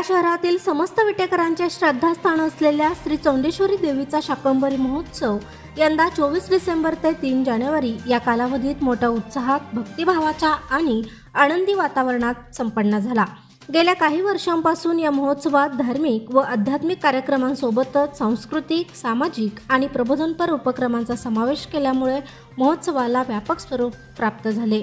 शहरातील समस्त विटेकरांचे श्रद्धास्थान असलेल्या श्री चौंडेश्वरी देवीचा शाकंभरी महोत्सव यंदा 24 डिसेंबर ते 3 जानेवारी या कालावधीत मोठ्या उत्साहात, भक्तिभावाच्या आणि आनंदी वातावरणात संपन्न झाला। गेल्या काही वर्षांपासून या महोत्सवात धार्मिक व आध्यात्मिक कार्यक्रमांसोबतच सांस्कृतिक, सामाजिक आणि प्रबोधनपर उपक्रमांचा समावेश केल्यामुळे महोत्सवाला व्यापक स्वरूप प्राप्त झाले।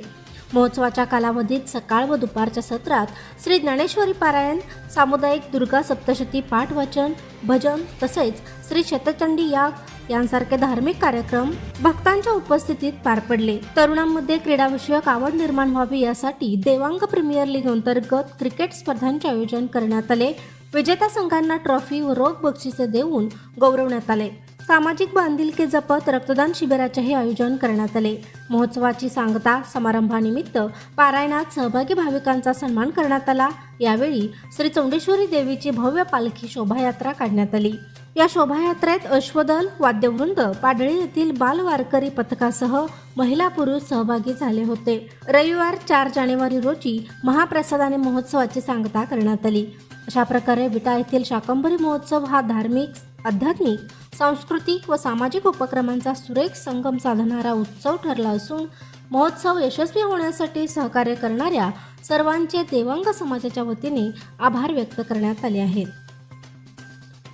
महोत्सवाच्या कालावधीत सकाळ व दुपारच्या सत्रात श्री ज्ञानेश्वरी पारायण, सामुदायिक दुर्गा सप्तशती पाठ वाचन, भजन तसेच श्री शतचंडी याग यांसारखे धार्मिक कार्यक्रम भक्तांच्या उपस्थितीत पार पडले। तरुणांमध्ये क्रीडाविषयक आवड निर्माण व्हावी यासाठी देवांग प्रीमियर लीग अंतर्गत क्रिकेट स्पर्धांचे आयोजन करण्यात आले। विजेत्या संघांना ट्रॉफी व रोख बक्षिसे देऊन गौरवण्यात आले। सामाजिक बांधिलकी जपत रक्तदान शिबिराचेही आयोजन करण्यात आले। महोत्सवाची सांगता समारंभानिमित्त पारायणात सहभागी भाविकांचा सन्मान करण्यात आला। यावेळी श्री चौंडेश्वरी देवीची भव्य पालखी शोभायात्रा काढण्यात आली। या शोभायात्रेत अश्वदल, वाद्यवृंद, पाडळी येथील बाल वारकरी पथकासह महिला पुरुष सहभागी झाले होते। रविवार 4 जानेवारी रोजी महाप्रसादाने महोत्सवाची सांगता करण्यात आली। अशा प्रकारे विटा येथील शाकंभरी महोत्सव हा धार्मिक, आध्यात्मिक, सांस्कृतिक व सामाजिक उपक्रमांचा सुरेख संगम साधणारा उत्सव ठरला असून महोत्सव यशस्वी होण्यासाठी सहकार्य करणाऱ्या सर्वांचे देवांग समाजाच्या वतीने आभार व्यक्त करण्यात आले आहेत।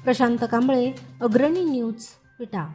प्रशांत कांबळे, अग्रणी न्यूज, विटा।